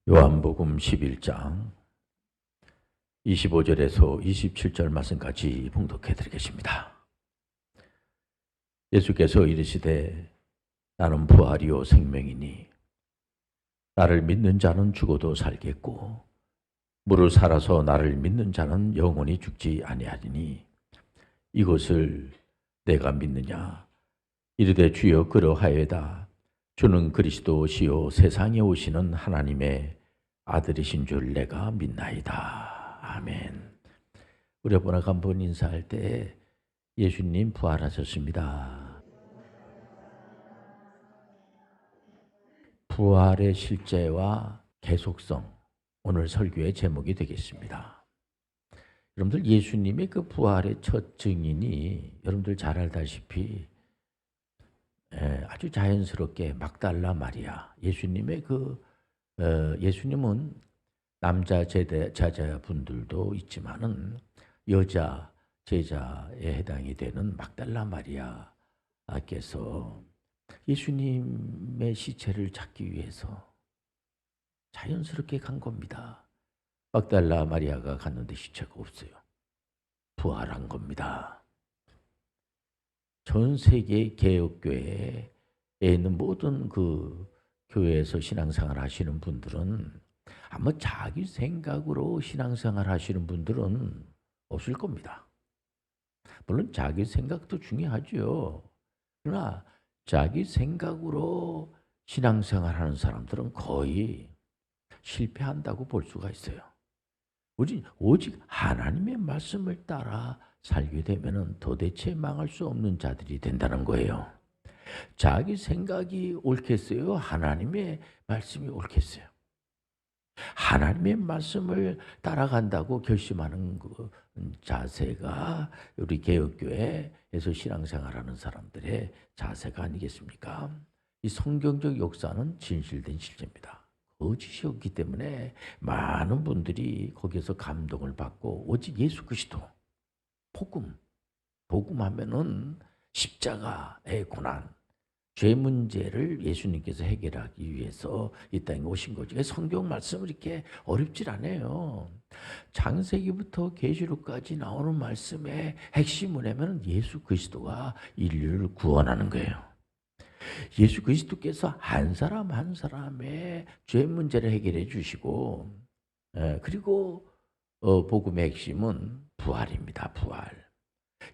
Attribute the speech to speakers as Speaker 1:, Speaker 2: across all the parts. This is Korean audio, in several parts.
Speaker 1: 요한복음 11장 25절에서 27절 말씀까지 봉독해 드리겠습니다. 예수께서 이르시되 나는 부활이요 생명이니 나를 믿는 자는 죽어도 살겠고 무릇 살아서 나를 믿는 자는 영원히 죽지 아니하리니 이것을 내가 믿느냐. 이르되 주여 그러하여다. 주는 그리스도시요 세상에 오시는 하나님의 아들이신 줄 내가 믿나이다. 아멘. 우리 아버지가 한번 인사할 때 예수님 부활하셨습니다. 부활의 실제와 계속성, 오늘 설교의 제목이 되겠습니다. 여러분들 예수님의 그 부활의 첫 증인이 여러분들 잘 알다시피 아주 자연스럽게 막달라 마리아, 예수님의 예수님은 남자 제자분들도 있지만은 여자 제자에 해당이 되는 막달라 마리아께서 예수님의 시체를 찾기 위해서 자연스럽게 간 겁니다. 막달라 마리아가 갔는데 시체가 없어요. 부활한 겁니다. 전 세계 개혁교회에 있는 모든 그 교회에서 신앙생활 하시는 분들은 아마 자기 생각으로 신앙생활 하시는 분들은 없을 겁니다. 물론 자기 생각도 중요하죠. 그러나 자기 생각으로 신앙생활 하는 사람들은 거의 실패한다고 볼 수가 있어요. 오직 하나님의 말씀을 따라 살게 되면 도대체 망할 수 없는 자들이 된다는 거예요. 자기 생각이 옳겠어요? 하나님의 말씀이 옳겠어요? 하나님의 말씀을 따라간다고 결심하는 그 자세가 우리 개혁교회에서 신앙생활하는 사람들의 자세가 아니겠습니까? 이 성경적 역사는 진실된 실제입니다. 거짓이 없기 때문에 많은 분들이 거기에서 감동을 받고 오직 예수 그리스도, 복음하면은 십자가의 고난, 죄 문제를 예수님께서 해결하기 위해서 이 땅에 오신 거죠. 성경 말씀을 이렇게 어렵질 않아요. 창세기부터 계시록까지 나오는 말씀의 핵심은 뭐냐면 예수 그리스도가 인류를 구원하는 거예요. 예수 그리스도께서 한 사람 한 사람의 죄 문제를 해결해 주시고, 그리고 복음의 핵심은 부활입니다. 부활.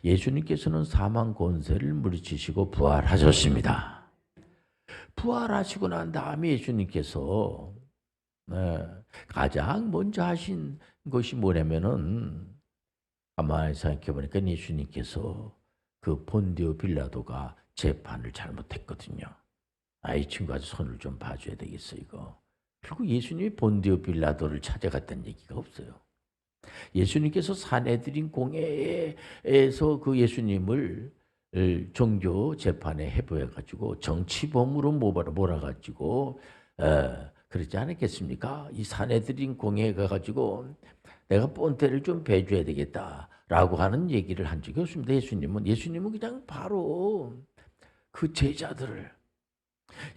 Speaker 1: 예수님께서는 사망 권세를 물리치시고 부활하셨습니다. 부활하시고 난 다음에 예수님께서 가장 먼저 하신 것이 뭐냐면은 가만히 생각해 보니까 예수님께서 그 본디오 빌라도가 재판을 잘못했거든요. 이 친구 아주 손을 좀 봐줘야 되겠어 이거. 그리고 예수님이 본디오 빌라도를 찾아갔다는 얘기가 없어요. 예수님께서 사내들인 공회에서 그 예수님을 종교 재판에 해부해가지고 정치범으로 몰아가지고 그러지 않았겠습니까? 이 사내들인 공회에 가가지고 내가 본때를 좀 배줘야 되겠다라고 하는 얘기를 한 적이 없습니다. 예수님은 그냥 바로 그 제자들을,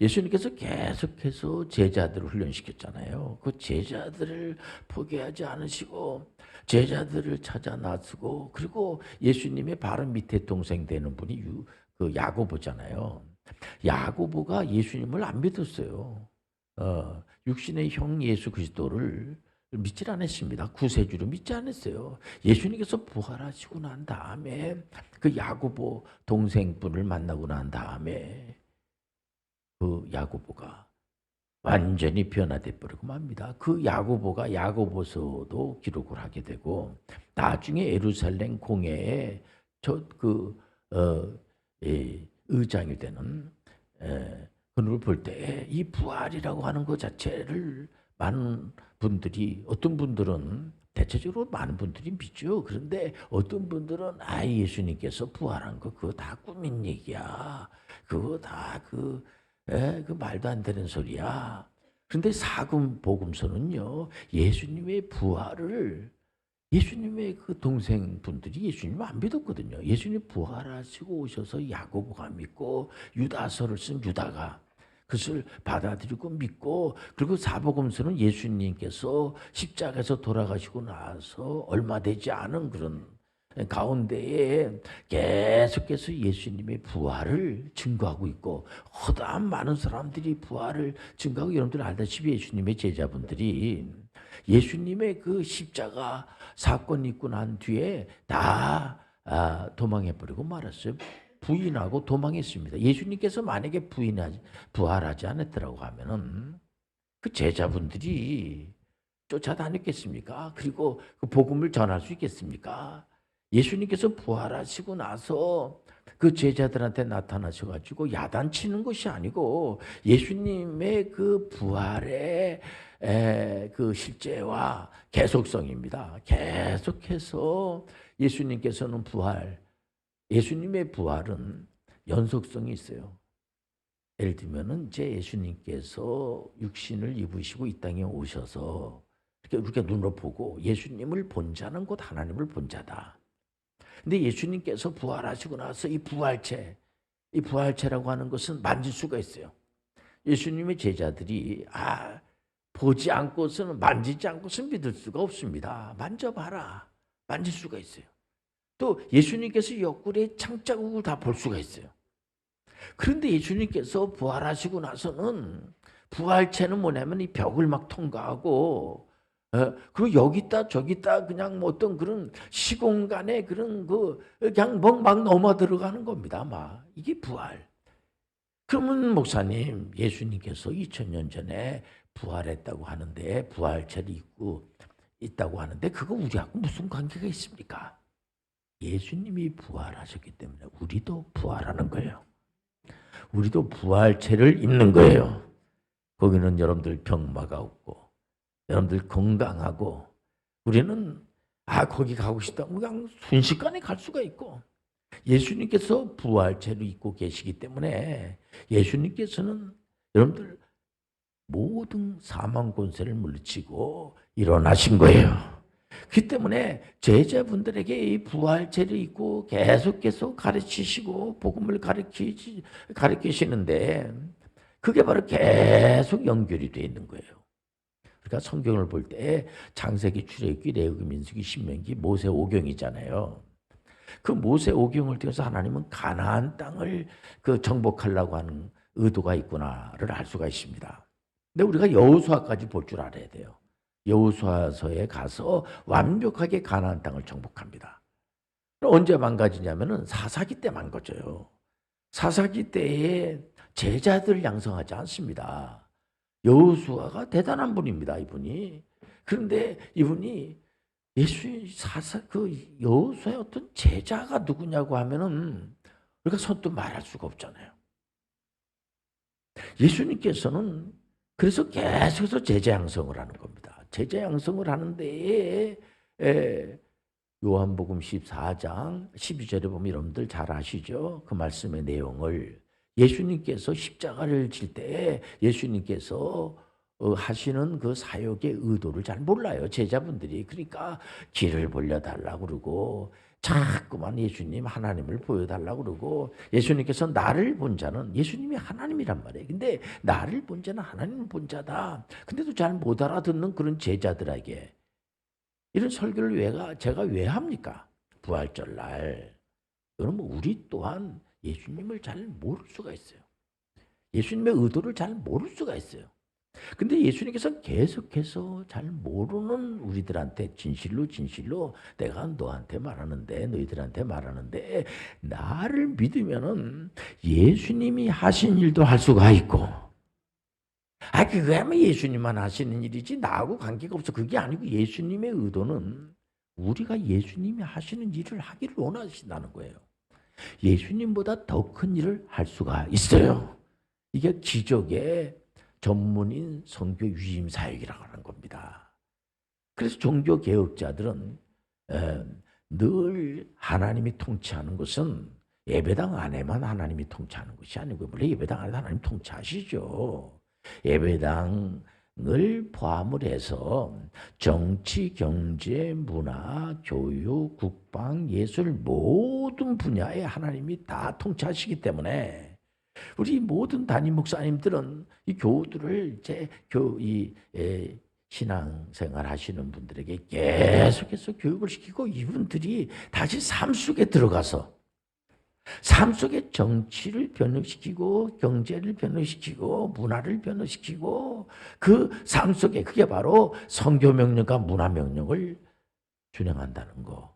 Speaker 1: 예수님께서 계속해서 제자들을 훈련시켰잖아요. 그 제자들을 포기하지 않으시고 제자들을 찾아 나서고, 그리고 예수님의 바로 밑에 동생 되는 분이 그 야고보잖아요. 야고보가 예수님을 안 믿었어요. 육신의 형 예수 그리스도를 믿질 않았습니다. 구세주를 믿지 않았어요. 예수님께서 부활하시고 난 다음에 그 야고보 동생분을 만나고 난 다음에 그 야고보가 완전히 변화돼 버리고 맙니다. 그 야고보가 야고보서도 기록을 하게 되고, 나중에 예루살렘 공회에 의장이 되는 그를 볼 때 이 부활이라고 하는 것 자체를 많은 분들이, 어떤 분들은 대체적으로 많은 분들이 믿죠. 그런데 어떤 분들은 예수님께서 부활한 거 그거 다 꾸민 얘기야. 그거 다 그 말도 안 되는 소리야. 그런데 사금 복음서는요, 예수님의 부활을, 예수님의 그 동생분들이 예수님을 안 믿었거든요. 예수님 부활하시고 오셔서 야고보가 믿고 유다서를 쓴 유다가, 그것을 받아들이고 믿고, 그리고 사복음서는 예수님께서 십자가에서 돌아가시고 나서 얼마 되지 않은 그런 가운데에 계속해서 예수님의 부활을 증거하고 있고, 허다한 많은 사람들이 부활을 증거하고, 여러분들 알다시피 예수님의 제자분들이 예수님의 그 십자가 사건이 있고 난 뒤에 다 도망해버리고 말았어요. 부인하고 도망했습니다. 예수님께서 만약에 부활하지 않았더라고 하면은 그 제자분들이 쫓아다녔겠습니까? 그리고 그 복음을 전할 수 있겠습니까? 예수님께서 부활하시고 나서 그 제자들한테 나타나셔가지고 야단치는 것이 아니고, 예수님의 그 부활의 그 실제와 계속성입니다. 계속해서 예수님께서는 예수님의 부활은 연속성이 있어요. 예를 들면은 이제 예수님께서 육신을 입으시고 이 땅에 오셔서 이렇게 눈으로 보고 예수님을 본 자는 곧 하나님을 본 자다. 근데 예수님께서 부활하시고 나서 이 부활체라고 하는 것은 만질 수가 있어요. 예수님의 제자들이 보지 않고서는, 만지지 않고서는 믿을 수가 없습니다. 만져봐라. 만질 수가 있어요. 또 예수님께서 옆구리에 창자국을 다 볼 수가 있어요. 그런데 예수님께서 부활하시고 나서는 부활체는 뭐냐면 이 벽을 막 통과하고, 그리고 여기다 저기다 그냥 뭐 어떤 그런 시공간에 그런 그냥 막 넘어 들어가는 겁니다. 막 이게 부활. 그러면 목사님, 예수님께서 2000년 전에 부활했다고 하는데, 부활체를 입고 있다고 하는데 그거 우리하고 무슨 관계가 있습니까? 예수님이 부활하셨기 때문에 우리도 부활하는 거예요. 우리도 부활체를 입는 거예요. 거기는 여러분들 병마가 없고, 여러분들 건강하고, 우리는 거기 가고 싶다면 그냥 순식간에 갈 수가 있고, 예수님께서 부활체를 입고 계시기 때문에 예수님께서는 여러분들 모든 사망 권세를 물리치고 일어나신 거예요. 그 때문에 제자분들에게 이 부활체를 입고 계속해서 가르치시고 복음을 가르치시는데, 그게 바로 계속 연결이 되어 있는 거예요. 그러니까 성경을 볼 때 창세기, 출애굽기, 레위기, 민수기, 신명기, 모세 오경이잖아요. 그 모세 오경을 통해서 하나님은 가나안 땅을 정복하려고 하는 의도가 있구나를 알 수가 있습니다. 근데 우리가 여호수아까지 볼 줄 알아야 돼요. 여호수아서에 가서 완벽하게 가나안 땅을 정복합니다. 언제 망가지냐면은 사사기 때 망가져요. 사사기 때에 제자들 양성하지 않습니다. 여호수아가 대단한 분입니다, 이분이. 그런데 이분이 여호수아의 어떤 제자가 누구냐고 하면은 우리가 선뜻 말할 수가 없잖아요. 예수님께서는 그래서 계속해서 제자 양성을 하는 겁니다. 제자 양성을 하는데 요한복음 14장 12절에 보면 여러분들 잘 아시죠? 그 말씀의 내용을. 예수님께서 십자가를 질 때 예수님께서 하시는 그 사역의 의도를 잘 몰라요, 제자분들이. 그러니까 길을 벌려달라고 그러고, 자꾸만 예수님 하나님을 보여달라고 그러고, 예수님께서 나를 본 자는, 예수님이 하나님이란 말이에요. 근데 나를 본 자는 하나님을 본 자다. 근데도 잘 못 알아듣는 그런 제자들에게 이런 설교를 제가 왜 합니까? 부활절날. 여러분, 우리 또한 예수님을 잘 모를 수가 있어요. 예수님의 의도를 잘 모를 수가 있어요. 근데 예수님께서 계속해서 잘 모르는 우리들한테 진실로 내가 너한테 말하는데, 너희들한테 말하는데, 나를 믿으면은 예수님이 하신 일도 할 수가 있고, 그거야말로 예수님만 하시는 일이지 나하고 관계가 없어. 그게 아니고 예수님의 의도는 우리가 예수님이 하시는 일을 하기를 원하신다는 거예요. 예수님보다 더 큰 일을 할 수가 있어요. 이게 기적의 전문인 선교 유임 사역이라고 하는 겁니다. 그래서 종교 개혁자들은 늘 하나님이 통치하는 것은 예배당 안에만 하나님이 통치하는 것이 아니고, 물론 예배당 안에 하나님 통치하시죠. 예배당을 포함을 해서 정치, 경제, 문화, 교육, 국방, 예술 모든 분야에 하나님이 다 통치하시기 때문에 우리 모든 담임 목사님들은 이 교우들을 이제 신앙생활 하시는 분들에게 계속해서 교육을 시키고 이분들이 다시 삶 속에 들어가서 삶 속에 정치를 변화시키고 경제를 변화시키고 문화를 변화시키고 그 삶 속에 그게 바로 성교 명령과 문화 명령을 준행한다는 거.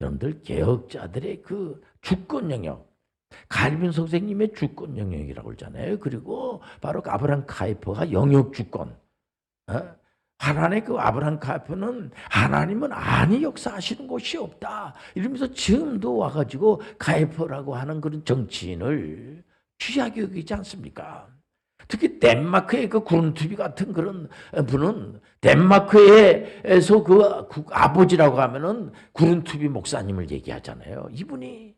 Speaker 1: 여러분들 개혁자들의 그 주권 영역, 칼빈 선생님의 주권 영역이라고 그러잖아요. 그리고 바로 아브라함 카이퍼가 영역 주권. 하나님의 그 아브라함 카이퍼는 하나님은 아니 역사하시는 곳이 없다 이러면서 지금도 와가지고 카이퍼라고 하는 그런 정치인을 취하게 여기지 않습니까? 특히 덴마크의 그 그룬투비 같은 그런 분은 덴마크에서 그 아버지라고 하면은 그룬투비 목사님을 얘기하잖아요. 이분이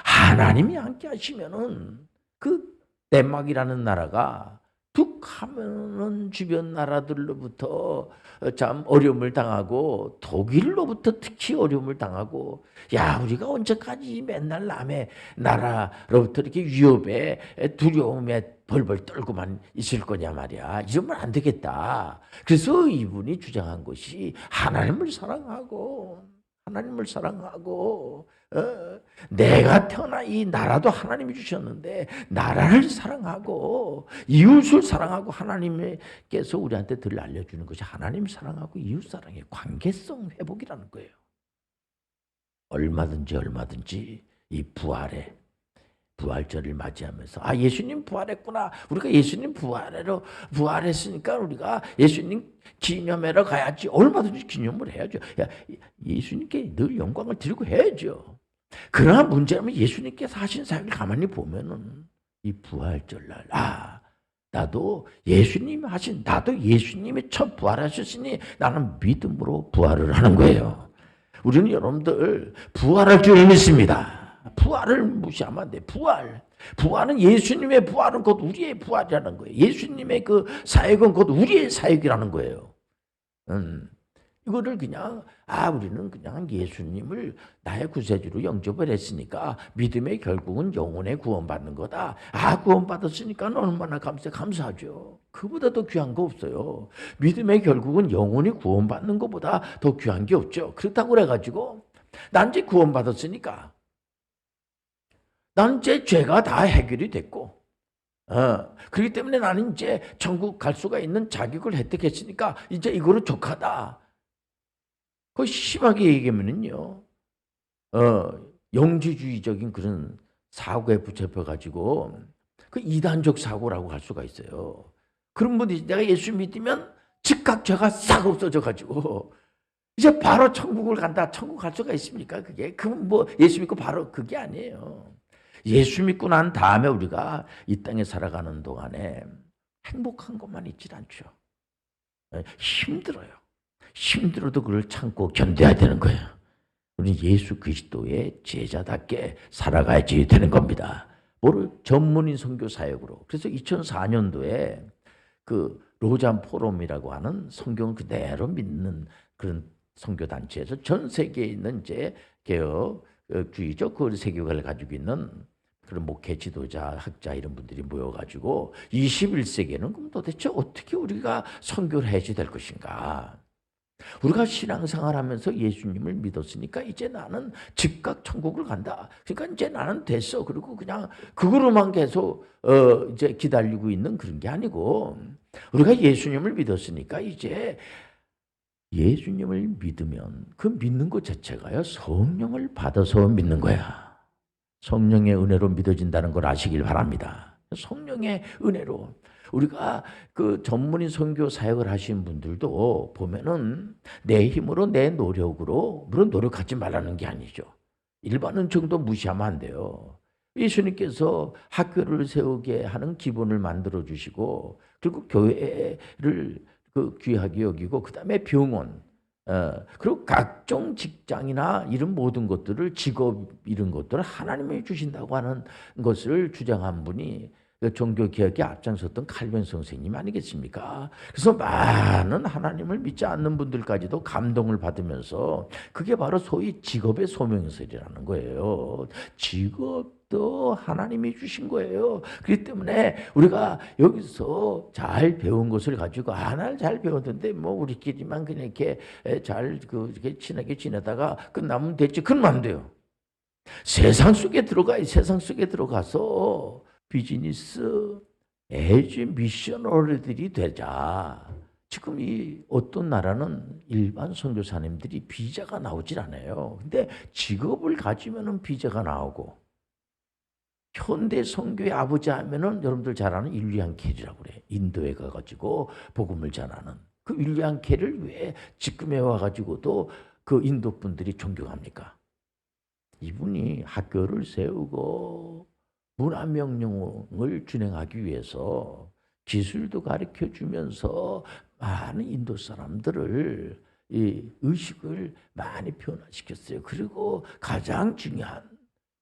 Speaker 1: 하나님이 함께 하시면은 그 덴마크라는 나라가 툭 하면은 주변 나라들로부터 참 어려움을 당하고 독일로부터 특히 어려움을 당하고 야 우리가 언제까지 맨날 남의 나라로부터 이렇게 위협에 두려움에 벌벌 떨고만 있을 거냐 말이야. 이러면 안 되겠다. 그래서 이분이 주장한 것이 하나님을 사랑하고 내가 태어나 이 나라도 하나님이 주셨는데 나라를 사랑하고 이웃을 사랑하고 하나님께서 우리한테 늘 알려주는 것이 하나님 사랑하고 이웃 사랑의 관계성 회복이라는 거예요. 얼마든지 이 부활절을 맞이하면서 예수님 부활했구나. 우리가 예수님 부활했으니까 우리가 예수님 기념회로 가야지. 얼마든지 기념을 해야죠. 예수님께 늘 영광을 드리고 해야죠. 그러나 문제는 예수님께서 하신 사역을 가만히 보면은 이 부활절날 나도 예수님이 첫 부활하셨으니 나는 믿음으로 부활을 하는 거예요. 우리는 여러분들 부활할 줄 믿습니다. 부활을 무시하면 안 돼. 부활은 예수님의 부활은 곧 우리의 부활이라는 거예요. 예수님의 그 사역은 곧 우리의 사역이라는 거예요. 이거를 그냥 우리는 그냥 예수님을 나의 구세주로 영접을 했으니까 믿음의 결국은 영혼의 구원받는 거다. 구원받았으니까 얼마나 감사하죠. 그보다 더 귀한 거 없어요. 믿음의 결국은 영혼이 구원받는 것보다 더 귀한 게 없죠. 그렇다고 그래가지고 난 이제 구원받았으니까 난 이제 죄가 다 해결이 됐고 그렇기 때문에 나는 이제 천국 갈 수가 있는 자격을 획득했으니까 이제 이거로 족하다. 그 심하게 얘기하면은요, 영지주의적인 그런 사고에 붙잡혀가지고 그 이단적 사고라고 할 수가 있어요. 그런 분들이 내가 예수 믿으면 즉각 죄가 싹 없어져가지고 이제 바로 천국을 간다. 천국 갈 수가 있습니까? 그게 뭐 예수 믿고 바로 그게 아니에요. 예수 믿고 난 다음에 우리가 이 땅에 살아가는 동안에 행복한 것만 있질 않죠. 힘들어요. 힘들어도 그걸 참고 견뎌야 되는 거예요. 우리 예수 그리스도의 제자답게 살아가야지 되는 겁니다. 전문인 선교 사역으로. 그래서 2004년도에 그 로잔 포럼이라고 하는 성경을 그대로 믿는 그런 선교 단체에서 전 세계에 있는 이제 개혁주의적 그 세계관을 가지고 있는 그런 목회 지도자, 학자 이런 분들이 모여가지고 21세기에는 그럼 도대체 어떻게 우리가 선교를 해야지 될 것인가? 우리가 신앙생활하면서 예수님을 믿었으니까 이제 나는 즉각 천국을 간다. 그러니까 이제 나는 됐어. 그리고 그냥 그거로만 계속 이제 기다리고 있는 그런 게 아니고 우리가 예수님을 믿었으니까 이제 예수님을 믿으면 그 믿는 것 자체가요 성령을 받아서 믿는 거야. 성령의 은혜로 믿어진다는 걸 아시길 바랍니다. 성령의 은혜로. 우리가 그 전문인 선교 사역을 하신 분들도 보면은 내 힘으로 내 노력으로, 물론 노력하지 말라는 게 아니죠. 일반은 정도 무시하면 안 돼요. 예수님께서 학교를 세우게 하는 기본을 만들어 주시고, 그리고 교회를 그 귀하게 여기고, 그 다음에 병원, 그리고 각종 직장이나 이런 모든 것들을, 직업 이런 것들을 하나님이 주신다고 하는 것을 주장한 분이 종교개혁에 앞장섰던 칼빈 선생님 아니겠습니까? 그래서 많은 하나님을 믿지 않는 분들까지도 감동을 받으면서 그게 바로 소위 직업의 소명설이라는 거예요. 직업 또 하나님이 주신 거예요. 그렇기 때문에 우리가 여기서 잘 배운 것을 가지고 나는 잘 배웠는데 뭐 우리끼리만 그냥 이렇게 이렇게 친하게 지내다가 끝나면 됐지. 그러면 안 돼요. 세상 속에 세상 속에 들어가서 비즈니스 에이지 미셔너리들이 되자. 지금 이 어떤 나라는 일반 선교사님들이 비자가 나오질 않아요. 근데 직업을 가지면은 비자가 나오고, 현대 선교의 아버지 하면은 여러분들 잘 아는 윌리엄 캐리라고 그래. 인도에 가가지고 복음을 전하는 그 윌리엄 캐리를 왜 지금에 와가지고도 그 인도 분들이 존경합니까? 이분이 학교를 세우고 문화명령을 진행하기 위해서 기술도 가르쳐 주면서 많은 인도 사람들을 이 의식을 많이 변화시켰어요. 그리고 가장 중요한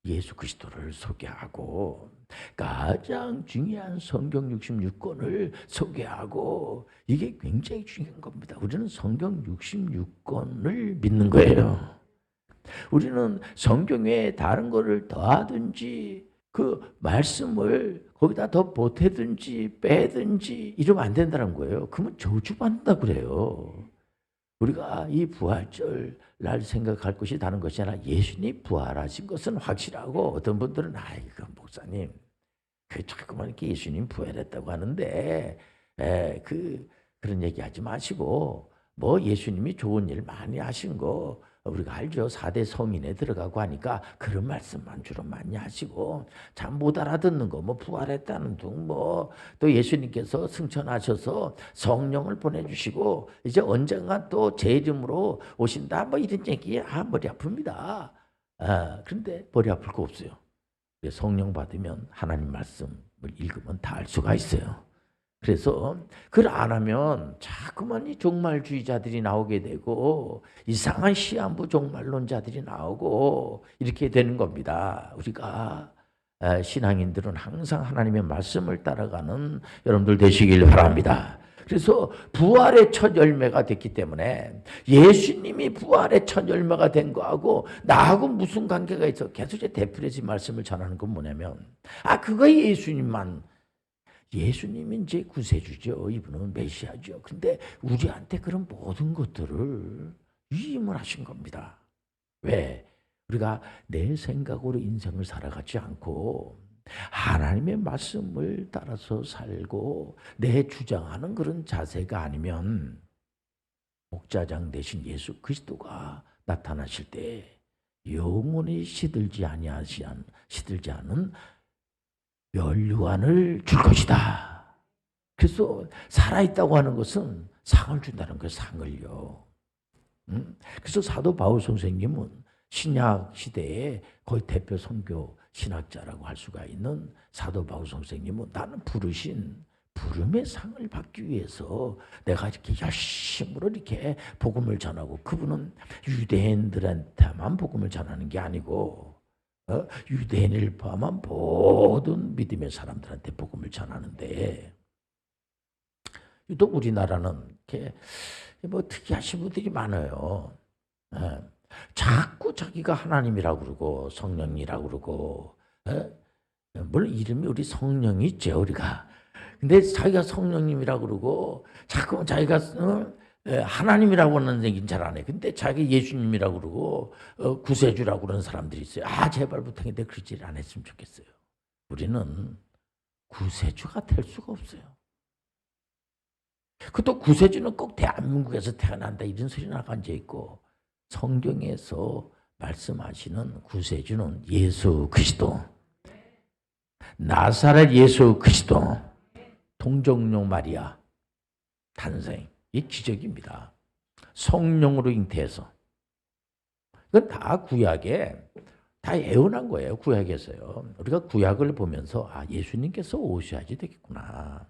Speaker 1: 예수 그리스도를 소개하고 가장 중요한 성경 66권을 소개하고, 이게 굉장히 중요한 겁니다. 우리는 성경 66권을 믿는 거예요. 우리는 성경에 다른 거를 더하든지 그 말씀을 거기다 더 보태든지 빼든지 이러면 안 된다는 거예요. 그러면 저주받는다 그래요. 우리가 이 부활절 날 생각할 것이 다른 것이 아니라 예수님 부활하신 것은 확실하고, 어떤 분들은 아이고 목사님 그 자꾸만 이렇게 예수님 부활했다고 하는데 그런 얘기 하지 마시고, 뭐 예수님이 좋은 일 많이 하신 거 우리가 알죠. 4대 성인에 들어가고 하니까 그런 말씀만 주로 많이 하시고, 참 못 알아듣는 거 뭐 부활했다는 둥 뭐 또 예수님께서 승천하셔서 성령을 보내주시고 이제 언젠가 또 제 이름으로 오신다 뭐 이런 얘기 머리 아픕니다. 그런데 머리 아플 거 없어요. 성령 받으면 하나님 말씀을 읽으면 다 알 수가 있어요. 그래서 그걸 안 하면 자꾸만 이 종말주의자들이 나오게 되고 이상한 시한부 종말론자들이 나오고 이렇게 되는 겁니다. 우리가 신앙인들은 항상 하나님의 말씀을 따라가는 여러분들 되시길 바랍니다. 그래서 부활의 첫 열매가 됐기 때문에 예수님이 부활의 첫 열매가 된 거하고 나하고 무슨 관계가 있어? 계속 이제 데프레시 말씀을 전하는 건 뭐냐면 그거 예수님이 이제 구세주죠. 이분은 메시아죠. 근데 우리한테 그런 모든 것들을 위임을 하신 겁니다. 왜? 우리가 내 생각으로 인생을 살아가지 않고 하나님의 말씀을 따라서 살고 내 주장하는 그런 자세가 아니면 목자장 되신 예수 그리스도가 나타나실 때 영원히 시들지 않은 면류관을 줄 것이다. 그래서 살아있다고 하는 것은 상을 준다는 거예요. 상을요. 그래서 사도 바울 선생님은 신약 시대에 거의 대표 선교 신학자라고 할 수가 있는 사도 바울 선생님은 나는 부름의 상을 받기 위해서 내가 이렇게 열심으로 이렇게 복음을 전하고, 그분은 유대인들한테만 복음을 전하는 게 아니고 유대인을 포함한 모든 믿음의 사람들한테 복음을 전하는데, 또 우리나라는 이렇게 뭐 특이하신 분들이 많아요. 자꾸 자기가 하나님이라고 그러고 성령이라고 그러고, 물론 이름이 우리 성령이 있죠, 우리가. 근데 자기가 성령님이라고 그러고 자꾸 자기가 하나님이라고 하는 얘기는 잘 안 해. 근데 자기 예수님이라고 그러고 구세주라고 그러는 사람들이 있어요. 제발 부탁인데 그러지 안 했으면 좋겠어요. 우리는 구세주가 될 수가 없어요. 그것도 구세주는 꼭 대한민국에서 태어난다 이런 소리 나가 앉아 있고, 성경에서 말씀하시는 구세주는 예수 그리스도, 나사렛 예수 그리스도, 동정녀 마리아 탄생, 이 기적입니다. 성령으로 잉태해서. 이건 다 구약에 다 예언한 거예요. 구약에서요. 우리가 구약을 보면서 예수님께서 오셔야지 되겠구나.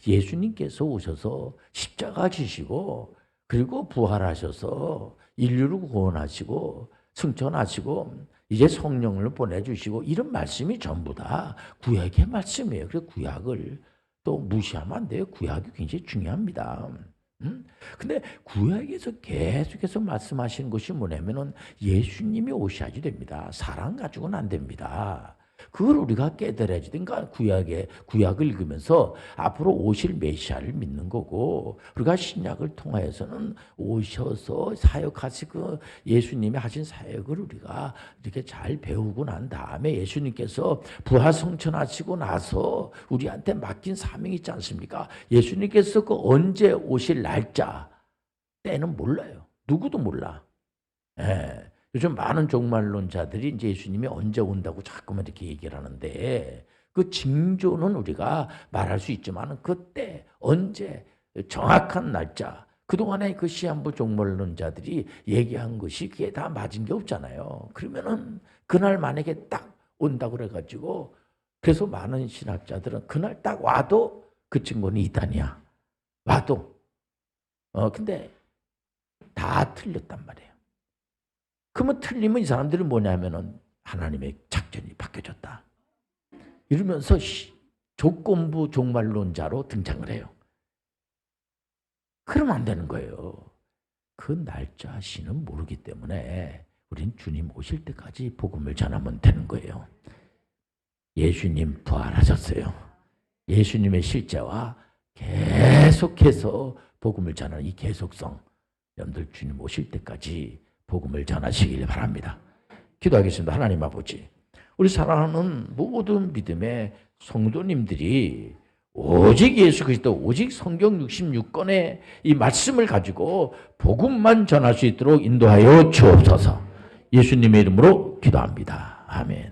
Speaker 1: 예수님께서 오셔서 십자가 지시고 그리고 부활하셔서 인류를 구원하시고 승천하시고 이제 성령을 보내주시고, 이런 말씀이 전부 다 구약의 말씀이에요. 그래서 구약을 또 무시하면 안 돼요. 구약이 굉장히 중요합니다. 근데 구약에서 계속해서 말씀하시는 것이 뭐냐면은 예수님이 오셔야지 됩니다. 사람 가지고는 안 됩니다. 그걸 우리가 깨달아야지. 그러니까 구약을 읽으면서 앞으로 오실 메시아를 믿는 거고, 우리가 신약을 통하여서는 오셔서 사역하시고 예수님이 하신 사역을 우리가 이렇게 잘 배우고 난 다음에 예수님께서 부활성천하시고 나서 우리한테 맡긴 사명이 있지 않습니까? 예수님께서 그 언제 오실 날짜, 때는 몰라요. 누구도 몰라. 예. 요즘 많은 종말론자들이 이제 예수님이 언제 온다고 자꾸만 이렇게 얘기를 하는데, 그 징조는 우리가 말할 수 있지만 그때 언제 정확한 날짜, 그동안에 그 시한부 종말론자들이 얘기한 것이 그게 다 맞은 게 없잖아요. 그러면은 그날 만약에 딱 온다고 그래가지고, 그래서 많은 신학자들은 그날 딱 와도 그 친구는 이단이야. 와도. 근데 다 틀렸단 말이에요. 그러면 틀리면 이 사람들은 뭐냐면은 하나님의 작전이 바뀌어졌다. 이러면서 조건부 종말론자로 등장을 해요. 그러면 안 되는 거예요. 그 날짜 시는 모르기 때문에 우린 주님 오실 때까지 복음을 전하면 되는 거예요. 예수님 부활하셨어요. 예수님의 실제와 계속해서 복음을 전하는 이 계속성, 여러분들 주님 오실 때까지 복음을 전하시길 바랍니다. 기도하겠습니다. 하나님 아버지, 우리 사랑하는 모든 믿음의 성도님들이 오직 예수 그리스도, 오직 성경 66권의 이 말씀을 가지고 복음만 전할 수 있도록 인도하여 주옵소서. 예수님의 이름으로 기도합니다. 아멘.